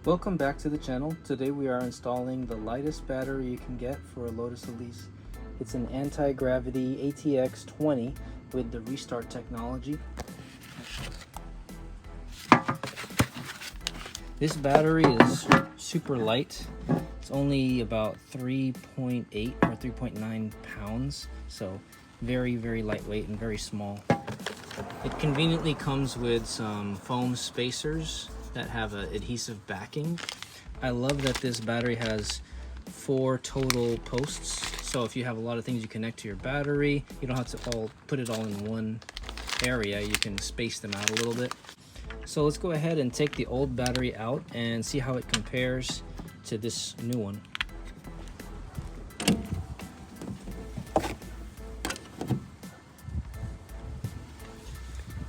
Welcome back to the channel. Today we are installing the lightest battery you can get for a Lotus Elise. It's an Antigravity ATX-20 with the restart technology. This battery is super light. It's only about 3.8 or 3.9 pounds, so very lightweight and very small. It conveniently comes with some foam spacers that have an adhesive backing. I love that this battery has 4 total posts, so if you have a lot of things you connect to your battery, you don't have to put it all in one area. You can space them out a little bit. So let's go ahead and take the old battery out and see how it compares to this new one.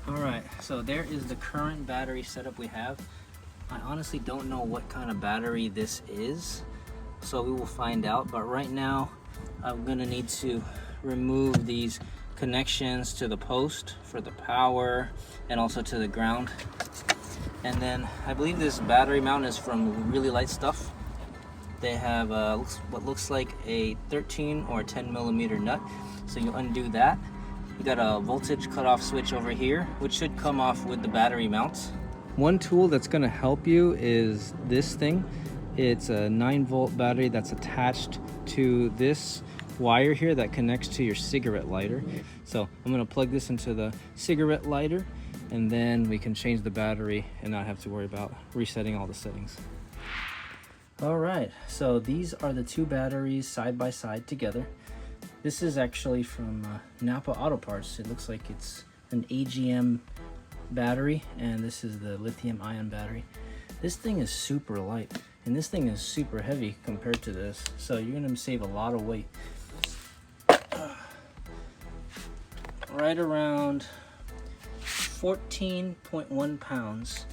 Alright, so there is the current battery setup we have. I honestly don't know what kind of battery this is, so we will find out. But right now, I'm gonna need to remove these connections to the post for the power and also to the ground. And then I believe this battery mount is from Really Light Stuff. They have what looks like a 13 or 10 millimeter nut. So you undo that. You got a voltage cutoff switch over here, which should come off with the battery mounts. One tool that's going to help you is this thing. It's a 9-volt battery that's attached to this wire here that connects to your cigarette lighter. So I'm going to plug this into the cigarette lighter, and then we can change the battery and not have to worry about resetting all the settings. All right, so these are the two batteries side by side together. This is actually from Napa Auto Parts. It looks like it's an AGM battery, and this is the lithium ion battery. This thing is super light, and this thing is super heavy compared to this, so you're gonna save a lot of weight. Right around 14.1 pounds.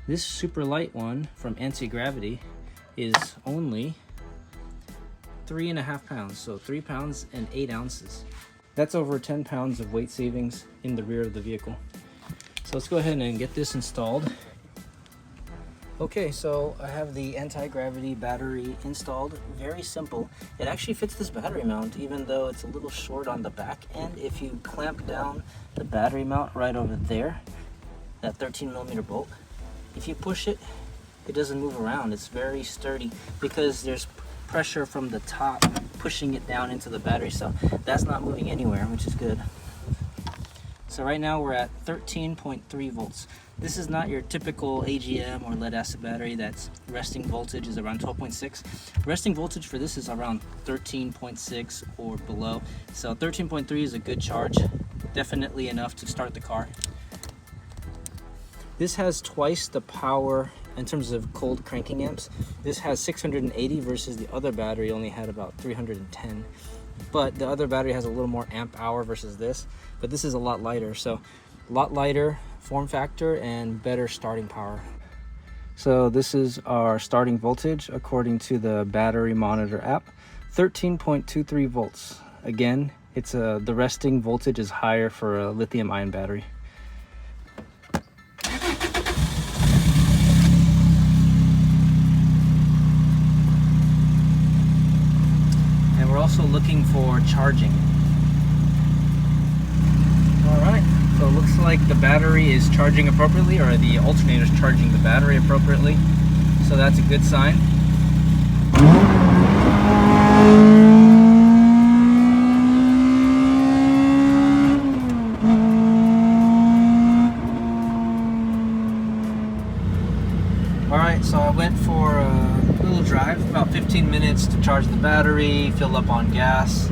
This super light one from Antigravity is only 3.5 pounds, so 3 pounds and 8 ounces. That's over 10 pounds of weight savings in the rear of the vehicle. So let's go ahead and get this installed. Okay, so I have the anti-gravity battery installed. Very simple. It actually fits this battery mount, even though it's a little short on the back end. If you clamp down the battery mount right over there, that 13 millimeter bolt, if you push it, it doesn't move around. It's very sturdy because there's pressure from the top pushing it down into the battery, so that's not moving anywhere, which is good. So right now we're at 13.3 volts. This is not your typical AGM or lead acid battery that's resting voltage is around 12.6. Resting voltage for this is around 13.6 or below. So 13.3 is a good charge, definitely enough to start the car. This has twice the power in terms of cold cranking amps. This has 680 versus the other battery only had about 310. But the other battery has a little more amp hour versus this, but this is a lot lighter, so a lot lighter form factor and better starting power. So this is our starting voltage according to the battery monitor app, 13.23 volts. Again, it's the resting voltage is higher for a lithium ion battery. We're also looking for charging. All right, so it looks like the battery is charging appropriately, or the alternator is charging the battery appropriately. So that's a good sign. All right, so I went for a little drive, about 15 minutes to charge the battery, fill up on gas.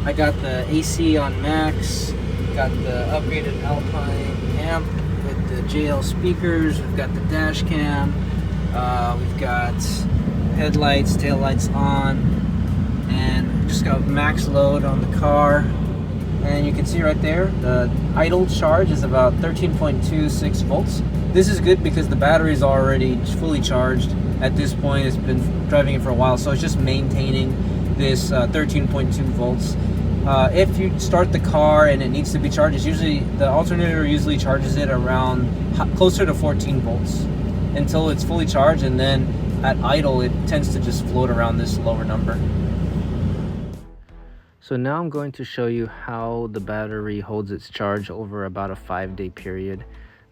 I got the AC on max, got the upgraded Alpine amp with the JL speakers, we've got the dash cam, we've got headlights, taillights on, and just got max load on the car. And you can see right there, the idle charge is about 13.26 volts. This is good because the battery is already fully charged at this point. It's been driving it for a while, so it's just maintaining this 13.2 volts. If you start the car and it needs to be charged, it's usually the alternator usually charges it around closer to 14 volts. until it's fully charged, and then at idle it tends to just float around this lower number. So now I'm going to show you how the battery holds its charge over about a 5-day period,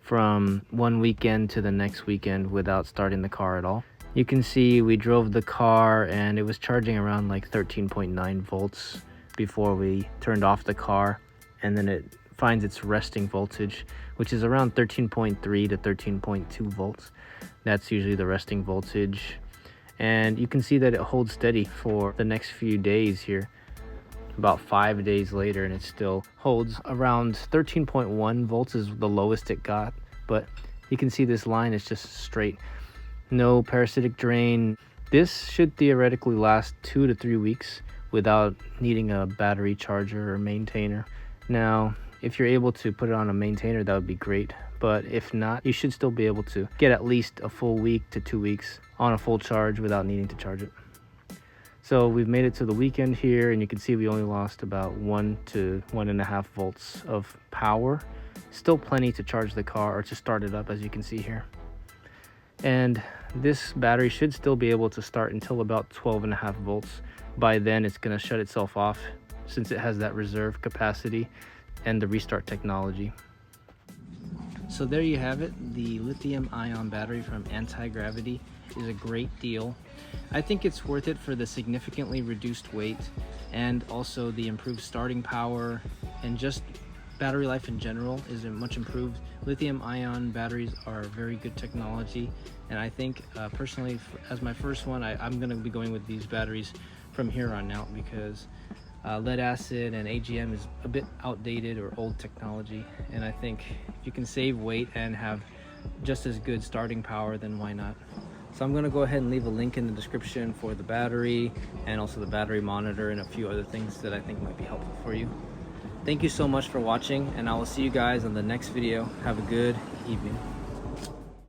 from one weekend to the next weekend without starting the car at all. You can see we drove the car and it was charging around like 13.9 volts before we turned off the car, and then it finds its resting voltage, which is around 13.3 to 13.2 volts. That's usually the resting voltage, and you can see that it holds steady for the next few days here. About 5 days later, and it still holds around 13.1 volts is the lowest it got. But you can see this line is just straight, no parasitic drain. This should theoretically last 2 to 3 weeks without needing a battery charger or maintainer. Now, if you're able to put it on a maintainer, that would be great, but if not, you should still be able to get at least a full week to 2 weeks on a full charge without needing to charge it. So we've made it to the weekend here, and you can see we only lost about 1 to 1.5 volts of power. Still plenty to charge the car or to start it up, as you can see here. And this battery should still be able to start until about 12.5 volts. By then it's going to shut itself off, since it has that reserve capacity and the restart technology. So there you have it. The lithium ion battery from Antigravity is a great deal. I think it's worth it for the significantly reduced weight, and also the improved starting power, and just battery life in general is much improved. Lithium ion batteries are very good technology, and I think personally, as my first one, I'm going to be going with these batteries from here on out, because lead acid and AGM is a bit outdated or old technology, and I think if you can save weight and have just as good starting power, then why not? So I'm going to go ahead and leave a link in the description for the battery, and also the battery monitor, and a few other things that I think might be helpful for you. Thank you so much for watching, and I will see you guys on the next video. Have a good evening.